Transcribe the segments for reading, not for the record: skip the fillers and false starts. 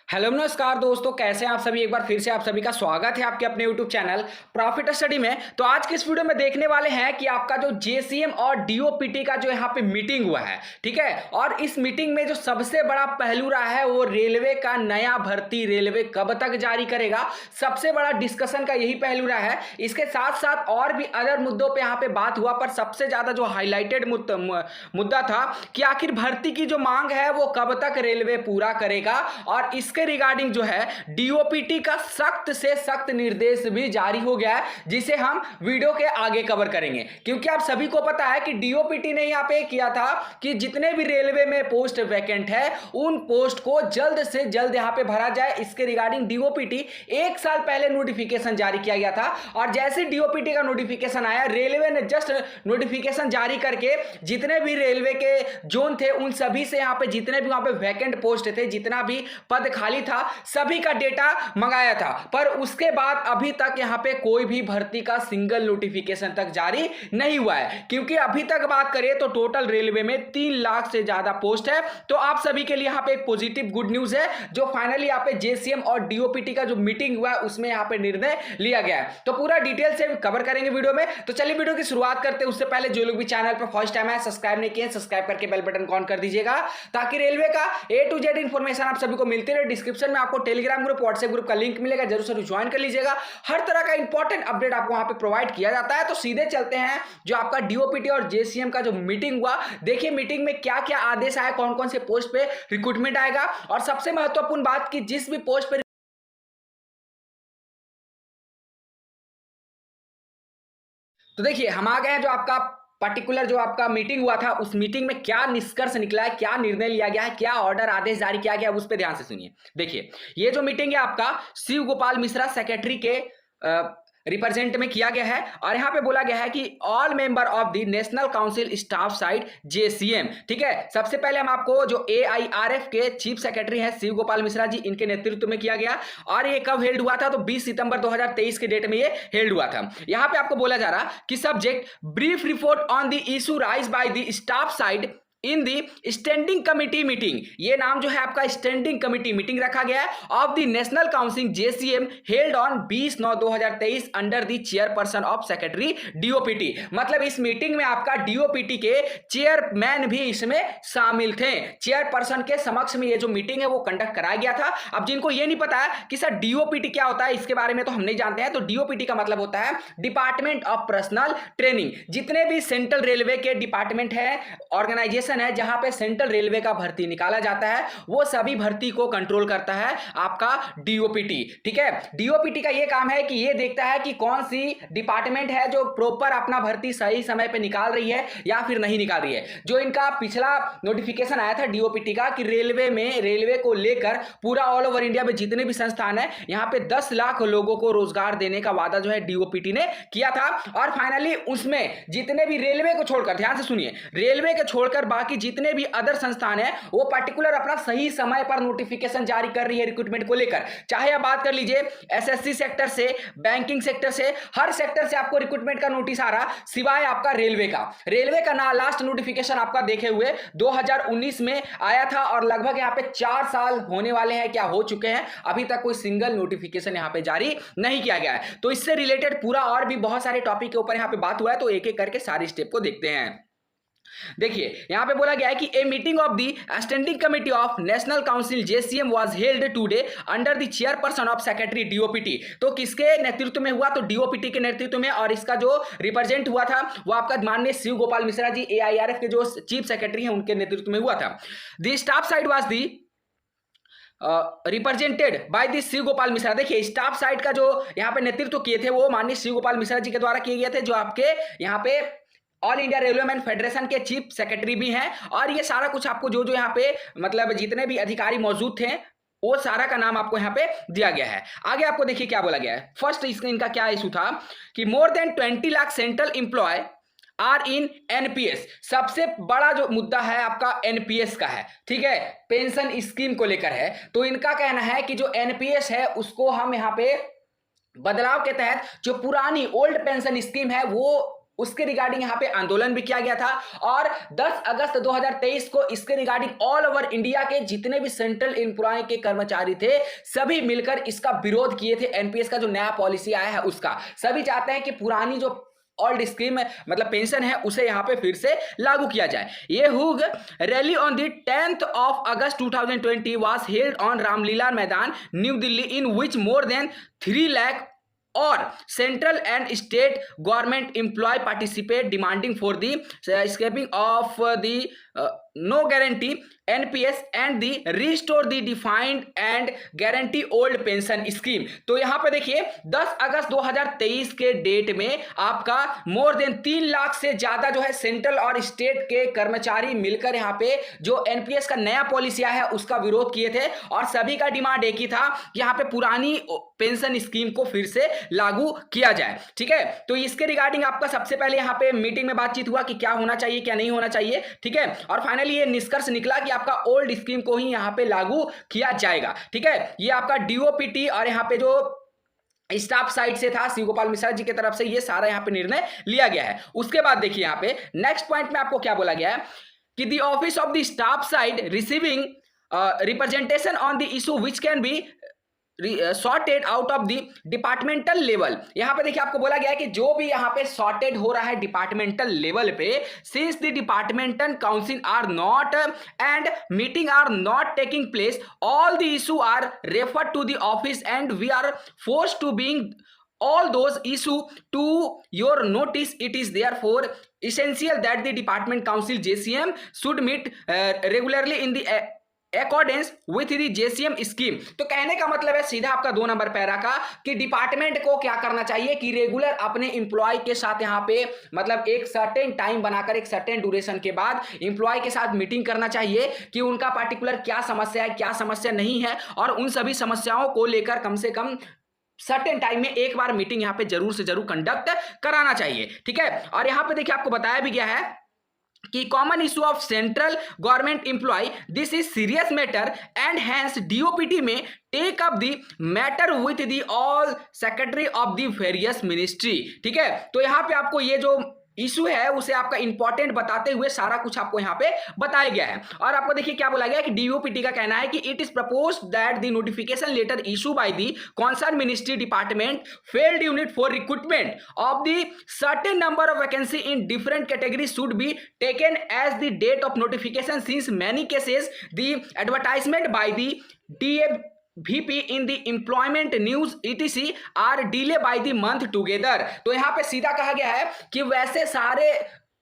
Hello नमस्कार दोस्तों, कैसे हैं आप सभी। एक बार फिर से आप सभी का स्वागत है आपके अपने यूट्यूब चैनल प्रॉफिट स्टडी में। तो आज के इस वीडियो में देखने वाले हैं कि आपका जो जेसीएम और डीओपीटी का जो यहाँ पे मीटिंग हुआ है, ठीक है। और इस मीटिंग में जो सबसे बड़ा पहलू रहा है वो रेलवे का नया भर्ती रेलवे कब तक जारी करेगा, सबसे बड़ा डिस्कशन का यही पहलू रहा है। इसके साथ साथ और भी अदर मुद्दों पर यहाँ पे बात हुआ, पर सबसे ज्यादा जो हाईलाइटेड मुद्दा था कि आखिर भर्ती की जो मांग है वो कब तक रेलवे पूरा करेगा। और इसके रिगार्डिंग जो है डीओपीटी का सख्त से सख्त निर्देश भी जारी हो गया है, जिसे हम वीडियो के आगे कवर करेंगे। क्योंकि आप सभी को पता है कि डीओपीटी ने यहां पे किया था कि जितने भी रेलवे में पोस्ट वैकेंट है उन पोस्ट को जल्द से जल्द यहां पे भरा जाए। इसके रिगार्डिंग डीओपीटी 1 साल पहले नोटिफिकेशन जारी किया गया था, और जैसे डीओपीटी का नोटिफिकेशन आया, रेलवे ने जस्ट नोटिफिकेशन जारी करके जितने भी रेलवे के जोन थे उन सभी से यहां पे जितने भी वहां पे वैकेंट पोस्ट थे, जितना भी पद खाली था, सभी का डेटा मंगाया था। पर उसके बाद अभी तक यहां पे कोई भी भर्ती का सिंगल नोटिफिकेशन तक जारी नहीं हुआ है। क्योंकि अभी तक बात करें तो टोटल रेलवे में 3 लाख से ज्यादा पोस्ट है। तो आप सभी के लिए यहां पे एक पॉजिटिव गुड न्यूज है, जो फाइनली यहां पे जेसीएम और डीओपीटी का जो मीटिंग हुआ है उसमें यहां पे निर्णय लिया गया है। तो पूरा डिटेल से कवर करेंगे वीडियो में। तो चलिए वीडियो की शुरुआत करते हैं। उससे पहले जो लोग भी चैनल पर फर्स्ट टाइम है, सब्सक्राइब नहीं किए, सब्सक्राइब करके बेल बटन ऑन कर दीजिएगा, ताकि रेलवे का A to Z इंफॉर्मेशन आप सभी को मिलती रहे। डिस्क्रिप्शन में आपको टेलीग्राम ग्रुप, व्हाट्सएप ग्रुप का लिंक मिलेगा, जरूर से ज्वाइन कर लीजिएगा। हर तरह का इंपॉर्टेंट अपडेट आपको वहां पे प्रोवाइड किया जाता है। तो सीधे चलते हैं जो आपका डीओपीटी और जेसीएम का जो मीटिंग हुआ। देखिए मीटिंग में क्या क्या आदेश आए, कौन कौन से पोस्ट पे रिक्रूटमेंट आएगा, और सबसे महत्वपूर्ण बात कि जिस भी पोस्ट पे तो देखिए हम आ गए हैं जो आपका पर्टिकुलर जो आपका मीटिंग हुआ था, उस मीटिंग में क्या निष्कर्ष निकला है, क्या निर्णय लिया गया है, क्या ऑर्डर आदेश जारी किया गया है, उस पर ध्यान से सुनिए। देखिए ये जो मीटिंग है आपका शिव गोपाल मिश्रा सेक्रेटरी के रिप्रेजेंट में किया गया है, और यहां पे बोला गया है कि all member of the national council staff side JCM, ठीक है। सबसे पहले हम आपको जो एआईआरएफ के चीफ सेक्रेटरी हैं शिव गोपाल मिश्रा जी, इनके नेतृत्व में किया गया। और ये कब हेल्ड हुआ था, तो 20 सितंबर 2023 के डेट में ये हेल्ड हुआ था। यहां पे आपको बोला जा रहा कि subject brief report on the issue rise by the staff side in the standing committee meeting. ये नाम जो है आपका स्टैंडिंग कमिटी मीटिंग रखा गया है of the national council JCM held on 20/9/2023 under the chairperson of secretary DOPT. मतलब इस मीटिंग में आपका डीओपीटी के चेयरमैन भी इसमें शामिल थे। चेयरपर्सन के समक्ष में ये जो मीटिंग है वो कंडक्ट कराया गया था। अब जिनको ये नहीं पता है कि सर डीओपीटी क्या होता है, इसके बारे में तो हम नहीं जानते हैं। तो डीओपीटी का मतलब होता है डिपार्टमेंट ऑफ पर्सनल ट्रेनिंग। जितने भी सेंट्रल रेलवे के डिपार्टमेंट है, ऑर्गेनाइजेशन है जहां पे सेंट्रल रेलवे का भर्ती निकाला जाता है, वो सभी भर्ती को कंट्रोल करता है आपका डीओपीटी, ठीक है। डीओपीटी का ये काम है कि ये देखता है कि कौन सी डिपार्टमेंट है जो प्रॉपर अपना भर्ती सही समय पे निकाल रही है या फिर नहीं निकाल रही है। जो इनका पिछला नोटिफिकेशन आया था डीओपीटी का कि रेलवे को लेकर पूरा ऑल ओवर इंडिया में जितने भी संस्थान है, यहां पे 10 लाख लोगों को रोजगार देने का वादा जो है डीओपीटी ने किया था। और फाइनली उसमें जितने भी रेलवे को छोड़कर, ध्यान से सुनिए, रेलवे को छोड़कर बाकी जितने भी अदर संस्थान है वो पर्टिकुलर अपना सही समय पर नोटिफिकेशन जारी कर रही है रिक्रूटमेंट को लेकर। चाहे आप बात कर लीजिए एसएससी सेक्टर से, बैंकिंग सेक्टर से, हर सेक्टर से आपको रिक्रूटमेंट का नोटिस आ रहा, सिवाय आपका रेलवे का ना लास्ट नोटिफिकेशन आपका देखे हुए 2019 में आया था, और लगभग यहां पे 4 साल होने वाले हैं, क्या हो चुके हैं, अभी तक कोई सिंगल नोटिफिकेशन यहां पे जारी नहीं किया गया है। तो इससे रिलेटेड पूरा और भी बहुत सारे टॉपिक के ऊपर यहां पे बात हुआ है, तो एक एक करके सारी स्टेप को देखते हैं। देखिए यहां पे बोला गया है कि a meeting of the standing committee of national council JCM was held today under the chairperson of secretary DOPT. तो किसके नेतृत्व में हुआ, तो डीओपीटी के नेतृत्व में, और इसका जो रिप्रेजेंट हुआ था वो आपका माननीय शिव गोपाल मिश्रा जी एआईआरएफ के जो चीफ सेक्रेटरी हैं उनके नेतृत्व में हुआ था। The staff side was the represented by the Shiv Gopal Mishra. देखिए स्टाफ साइड का जो यहाँ पे नेतृत्व किए थे वो माननीय शिव गोपाल मिश्रा जी के द्वारा किए गए थे, जो आपके यहाँ पे ऑल इंडिया रेलवेमैन फेडरेशन के चीफ सेक्रेटरी भी हैं। और ये सारा कुछ आपको जो जो यहाँ पे मतलब जितने भी अधिकारी मौजूद थे वो सारा का नाम आपको यहाँ पे दिया गया है। आगे आपको देखिए क्या बोला गया है। फर्स्ट इनका क्या इशू था कि more than 20 lakh central employ are in NPS. सबसे बड़ा जो मुद्दा है आपका एनपीएस का है, ठीक है, पेंशन स्कीम को लेकर है। तो इनका कहना है कि जो एनपीएस है उसको हम यहाँ पे बदलाव के तहत जो पुरानी ओल्ड पेंशन स्कीम है वो उसके रिगार्डिंग यहाँ पे आंदोलन भी किया गया था। और 10 अगस्त 2023 को इसके रिगार्डिंग ऑल ओवर इंडिया के जितने भी सेंट्रल एम्प्लॉय के कर्मचारी थे सभी मिलकर इसका विरोध किए थे। एनपीएस का जो नया पॉलिसी आया है उसका सभी चाहते हैं कि पुरानी जो ओल्ड स्कीम मतलब पेंशन है उसे यहां पे फिर से लागू किया जाए। ये huge rally on the 10th of August 2020 was held on Ramlila Maidan New Delhi in which more than 3 lakh और central and state government employ participate demanding for the scrapping of the no guarantee NPS and the restore the defined and guarantee old pension scheme. तो यहां पे देखिए 10 अगस्त 2023 के date में आपका मोर than 3 lakh से ज्यादा जो है सेंट्रल और स्टेट के कर्मचारी मिलकर यहां पे जो एनपीएस का नया पॉलिसी आया है उसका विरोध किए थे और सभी का डिमांड एक ही था कि यहां पे पुरानी पेंशन स्कीम को फिर से लागू किया जाए। ठीक है, तो इसके रिगार्डिंग आपका सबसे पहले यहां पे मीटिंग में बातचीत हुआ कि क्या होना चाहिए क्या नहीं होना चाहिए। ठीक है, और फाइनली ये निष्कर्ष निकला कि आपका ओल्ड स्कीम को ही यहां पे लागू किया जाएगा। ठीक है, ये आपका डीओपीटी और यहां पे जो स्टाफ साइड से था शिव गोपाल मिश्रा जी की तरफ से ये सारा यहां पे निर्णय लिया गया है। उसके बाद देखिए यहां पे नेक्स्ट पॉइंट में आपको क्या बोला गया है कि the office of the staff side receiving representation on the issue which can be sorted out of the departmental level. यहां पे देखिए आपको बोला गया है कि जो भी यहां पे सॉर्टेड हो रहा है डिपार्टमेंटल लेवल पे since the departmental council are not and meeting are not taking place all the issue are referred to the office and we are forced to being all those issue to your notice. It is therefore essential that the department council JCM should meet regularly in the accordance with the JCM scheme. तो कहने का मतलब है सीधा आपका 2 number para का कि department को क्या करना चाहिए कि रेगुलर अपने एम्प्लॉय के साथ यहां पे मतलब एक सर्टेन टाइम बनाकर एक सर्टेन ड्यूरेशन के बाद एम्प्लॉय के साथ मीटिंग करना चाहिए कि उनका पर्टिकुलर क्या समस्या है क्या समस्या नहीं है और उन सभी समस्याओं को लेकर कम से कम सर्टेन टाइम में एक बार मीटिंग यहां पे जरूर से जरूर कंडक्ट कराना चाहिए। ठीक है, और यहां पे देखिए आपको बताया भी गया है कि common issue of central government employ this is serious matter and hence DOPT में take up the matter with the all secretary of the various ministry. ठीक है, तो यहां पे आपको ये जो इशू है उसे आपका इंपॉर्टेंट बताते हुए सारा कुछ आपको यहां पे बताया गया है। और आपको देखिए क्या बोला गया कि डीओपीटी का कहना है कि it is proposed that the notification letter issue by the concern ministry department field unit for recruitment of the certain number of vacancy in different categories should be taken as the date of notification since many cases the advertisement by the VP in the employment news etc are delay by the month together। तो यहां पे सीधा कहा गया है कि वैसे सारे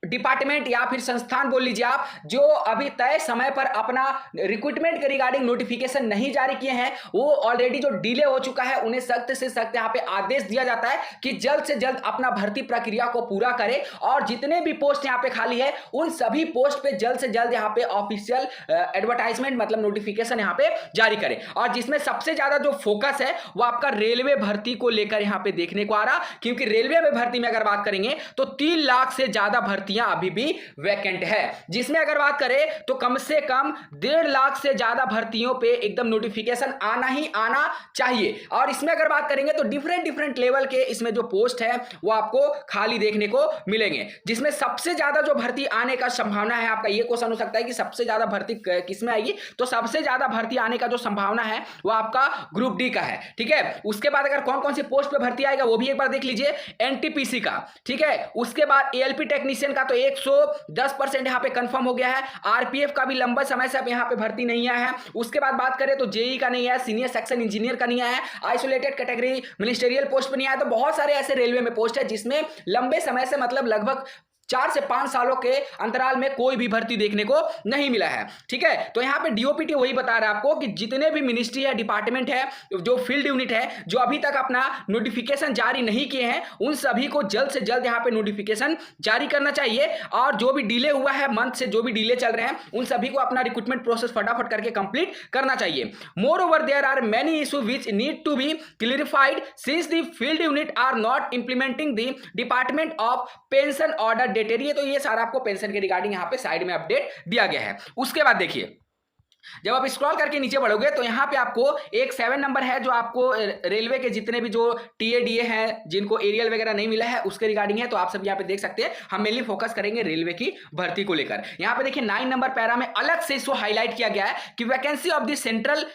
डिपार्टमेंट या फिर संस्थान बोल लीजिए आप जो अभी तय समय पर अपना रिक्रूटमेंट के रिगार्डिंग नोटिफिकेशन नहीं जारी किए हैं वो ऑलरेडी जो डिले हो चुका है उन्हें सख्त से सख्त यहां पे आदेश दिया जाता है कि जल्द से जल्द अपना भर्ती प्रक्रिया को पूरा करें और जितने भी पोस्ट यहां पे खाली है उन सभी पोस्ट पे जल्द से जल्द यहां पे ऑफिशियल एडवर्टाइजमेंट मतलब नोटिफिकेशन यहां पे जारी करें। और जिसमें सबसे ज्यादा जो फोकस है वो आपका रेलवे भर्ती को लेकर यहां पे देखने को आ रहा, क्योंकि रेलवे में भर्ती में अगर बात करेंगे तो 3 लाख से ज्यादा भर्तियां अभी भी वैकेंट है, जिसमें अगर बात करें तो कम से कम 1.5 लाख से ज्यादा भर्तियों पे एकदम नोटिफिकेशन आना ही आना चाहिए। और इसमें अगर बात करेंगे तो डिफरेंट लेवल के इसमें जो पोस्ट है वो आपको खाली देखने को मिलेंगे, जिसमें सबसे ज्यादा जो भर्ती आने का संभावना है, आपका ये क्वेश्चन हो सकता है कि सबसे ज्यादा भर्ती किसमें आएगी, तो सबसे ज्यादा भर्ती आने का जो संभावना है वो आपका ग्रुप डी का है। ठीक है, उसके बाद अगर कौन कौन सी पोस्ट पे भर्ती आएगा वो भी एक बार देख लीजिए, एनटीपीसी का, ठीक है, उसके बाद एएलपी टेक्नीशियन का तो 110% यहां पे कंफर्म हो गया है, आरपीएफ का भी लंबा समय से अब यहां पे भर्ती नहीं आया है। उसके बाद बात करें तो जेई का नहीं है, सीनियर सेक्शन इंजीनियर का नहीं आया है, आइसोलेटेड कैटेगरी मिनिस्टेरियल पोस्ट पे नहीं आया। तो बहुत सारे ऐसे रेलवे में पोस्ट है जिसमें लंबे समय से मतलब लगभग 4 से 5 सालों के अंतराल में कोई भी भर्ती देखने को नहीं मिला है। ठीक है, तो यहां पे डीओपीटी वही बता रहा है आपको कि जितने भी मिनिस्ट्री है, डिपार्टमेंट है, जो फील्ड यूनिट है, जो अभी तक अपना नोटिफिकेशन जारी नहीं किए हैं उन सभी को जल्द से जल्द यहां पे नोटिफिकेशन जारी करना चाहिए। और जो भी डिले हुआ है, मंथ से जो भी डिले चल रहे हैं, उन सभी को अपना रिक्रूटमेंट प्रोसेस फटाफट करके कंप्लीट करना चाहिए। Moreover there are many issue which need to be clarified since the field unit are not implementing the department of pension order dated. तो ये सारा आपको पेंशन के रिगार्डिंग यहां पे साइड में अपडेट दिया गया है। उसके बाद देखिए जब आप स्क्रॉल करके नीचे बढ़ोगे तो यहाँ पे आपको एक 7 नंबर है जो आपको रेलवे के जितने भी जो टीएडीए हैं जिनको एरियल वगैरह नहीं मिला है उसके रिगार्डिंग है, तो आप सब यहाँ पे देख सकते हैं। हम मेनली फोकस करेंगे रेलवे की भर्ती को लेकर। यहाँ पे देखिए 9 नंबर पैरा में अलग से इसको हाईलाइट किया गया है कि vacancy of the central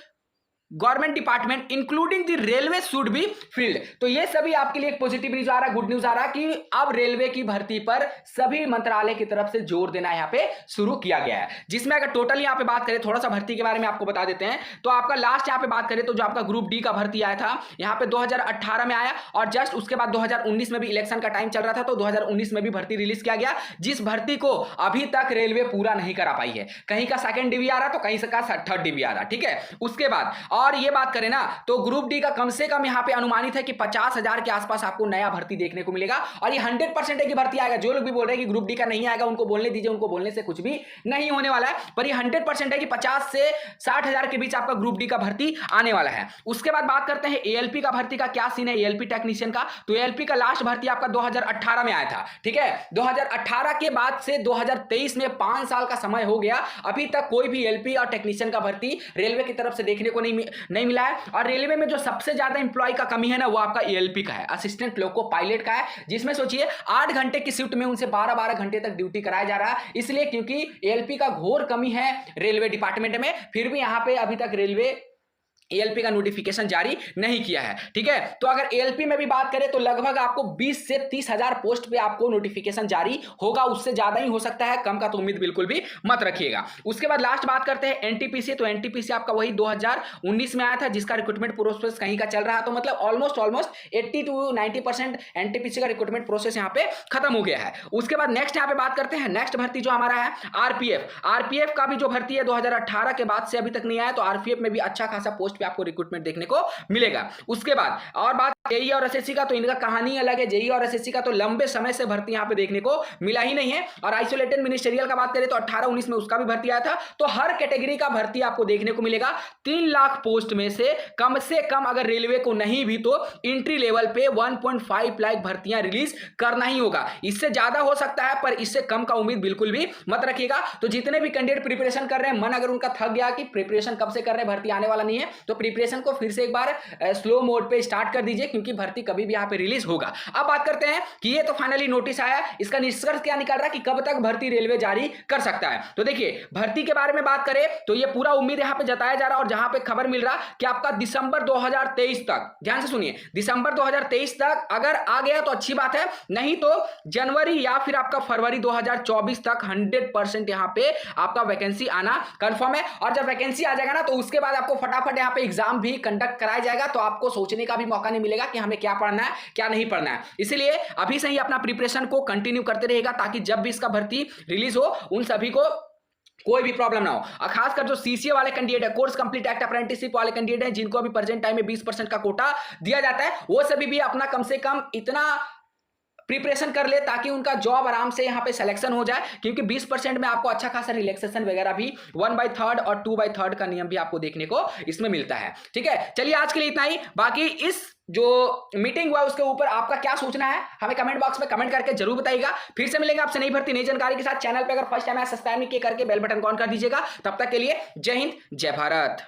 government department including the railway should be filled. तो ये सभी आपके लिए एक पॉजिटिव न्यूज आ रहा है, गुड न्यूज आ रहा है कि अब रेलवे की भर्ती पर सभी मंत्रालय की तरफ से जोर देना यहाँ पे शुरू किया गया है। जिसमें अगर टोटल यहाँ पे बात करें, थोड़ा सा भर्ती के बारे में आपको बता देते हैं, तो आपका लास्ट यहाँ पे बात करें तो जो आपका ग्रुप डी का भर्ती आया था यहाँ पे 2018 में आया, और जस्ट उसके बाद 2019 में भी इलेक्शन का टाइम चल रहा था तो 2019 में भी भर्ती रिलीज किया गया, जिस भर्ती को अभी तक रेलवे पूरा नहीं करा पाई है। कहीं का सेकंड डिवी आ रहा तो कहीं का थर्ड डिवी आ रहा, ठीक है। उसके बाद और ये बात करें ना तो ग्रुप डी का कम से कम यहां पे अनुमानित है कि 50,000 के आसपास आपको नया भर्ती देखने को मिलेगा, और ये 100% है कि भर्ती आएगा। जो लोग भी बोल रहे हैं कि ग्रुप डी का नहीं आएगा उनको बोलने दीजिए, उनको बोलने से कुछ भी नहीं होने वाला है, पर ये 100% है कि 50 से 60,000 के बीच आपका ग्रुप डी का भर्ती आने वाला है। उसके बाद बात करते हैं एएलपी का भर्ती का क्या सीन है, एएलपी टेक्नीशियन का। तो एएलपी का लास्ट भर्ती आपका 2018 में आया था, ठीक है। 2018 के बाद से 2023 में 5 साल का समय हो गया, अभी तक कोई भी एएलपी और टेक्नीशियन का भर्ती रेलवे की तरफ से देखने को नहीं मिला है। और रेलवे में जो सबसे ज्यादा इंप्लॉय का कमी है ना वो आपका एएलपी का है, असिस्टेंट लोको पायलट का है, जिसमें सोचिए 8 घंटे की शिफ्ट में उनसे 12-12 घंटे तक ड्यूटी कराया जा रहा है। इसलिए क्योंकि एएलपी का घोर कमी है रेलवे डिपार्टमेंट में, फिर भी यहां पे अभी तक रेलवे एएलपी का नोटिफिकेशन जारी नहीं किया है, ठीक है। तो अगर एएलपी में भी बात करें तो लगभग आपको 20 से 30,000 पोस्ट पे आपको नोटिफिकेशन जारी होगा, उससे ज्यादा ही हो सकता है, कम का तो उम्मीद बिल्कुल भी मत रखिएगा। उसके बाद लास्ट बात करते हैं एनटीपीसी। तो एनटीपीसी आपका वही 2019 में आया था, जिसका रिक्रूटमेंट प्रोसेस कहीं का चल रहा है, तो मतलब ऑलमोस्ट 80 to 90% एनटीपीसी का रिक्रूटमेंट प्रोसेस यहाँ पे खत्म हो गया है। उसके बाद नेक्स्ट यहाँ पे बात करते हैं, नेक्स्ट भर्ती जो हमारा है आरपीएफ। आरपीएफ का भी जो भर्ती है 2018 के बाद से अभी तक नहीं आया, तो आरपीएफ में भी अच्छा खासा पोस्ट आपको रिक्रूटमेंट देखने को मिलेगा। उसके बाद और बात जेईई और एसएससी का, तो इनका कहानी अलग है। जेईई और एसएससी का तो लंबे समय से भर्ती यहां पे देखने को मिला ही नहीं है। और आइसोलेटेड मिनिस्टेरियल का बात करें तो 18-19 में उसका भी भर्ती आया था। तो हर कैटेगरी का भर्ती आपको देखने को मिलेगा। 3 लाख पोस्ट में से कम अगर रेलवे को नहीं भी तो एंट्री लेवल पे 1.5 लाख भर्तियां रिलीज करना ही होगा। इससे ज्यादा हो सकता है पर इससे कम का उम्मीद बिल्कुल भी मत रखिएगा। तो जितने भी कैंडिडेट प्रिपरेशन कर रहे हैं, मन अगर उनका थक गया कि प्रिपरेशन कब से कर रहे हैं, भर्ती आने वाला नहीं है, तो प्रिपरेशन को फिर से एक बार स्लो मोड पे स्टार्ट कर दीजिए, क्योंकि भर्ती कभी भी यहां पे रिलीज होगा। अब बात करते हैं कि ये तो फाइनली नोटिस आया, इसका निष्कर्ष क्या निकल रहा है कि कब तक भर्ती रेलवे जारी कर सकता है। तो देखिए भर्ती के बारे में बात करें तो ये पूरा उम्मीद यहां पे जताया जा रहा है, और जहां पे खबर मिल रहा कि आपका दिसंबर 2023 तक, ध्यान से सुनिए, दिसंबर 2023 तक अगर आ गया तो अच्छी बात है, नहीं तो जनवरी या फिर आपका फरवरी 2024 तक 100% यहां पे आपका वैकेंसी आना कंफर्म है। और जब वैकेंसी आ जाएगा ना तो उसके बाद आपको फटाफट यहां पे एग्जाम भी कंडक्ट कराया जाएगा, तो आपको सोचने का भी मौका नहीं मिलेगा कि हमें क्या पढ़ना है क्या नहीं पढ़ना है। इसलिए अभी से ही अपना प्रिपरेशन को कंटिन्यू करते रहेगा, ताकि जब भी इसका भर्ती रिलीज हो उन सभी को कोई भी प्रॉब्लम ना हो। और खासकर जो सीसीए वाले कैंडिडेट है, कोर्स कंप्लीट एक्ट अप्रेंटिसशिप वाले कैंडिडेट हैं, जिनको अभी प्रेजेंट टाइम में 20% का कोटा दिया जाता है, वो सभी भी अपना कम से कम इतना प्रिपरेशन कर ले ताकि उनका जॉब आराम से यहां पे सिलेक्शन हो जाए, क्योंकि 20% में आपको अच्छा खासा रिलैक्सेशन वगैरह भी 1/3 और 2/3 का नियम भी आपको देखने को इसमें मिलता है, ठीक है। चलिए आज के लिए इतना ही। बाकी इस जो मीटिंग हुआ उसके ऊपर आपका क्या सोचना है हमें कमेंट बॉक्स में कमेंट करके जरूर बताइएगा। फिर से मिलेंगे आपसे नई भर्ती नई जानकारी के साथ। चैनल पे अगर फर्स्ट टाइम है सब्सक्राइब नहीं किए करके बेल बटन ऑन कर दीजिएगा। तब तक के लिए जय हिंद जय भारत।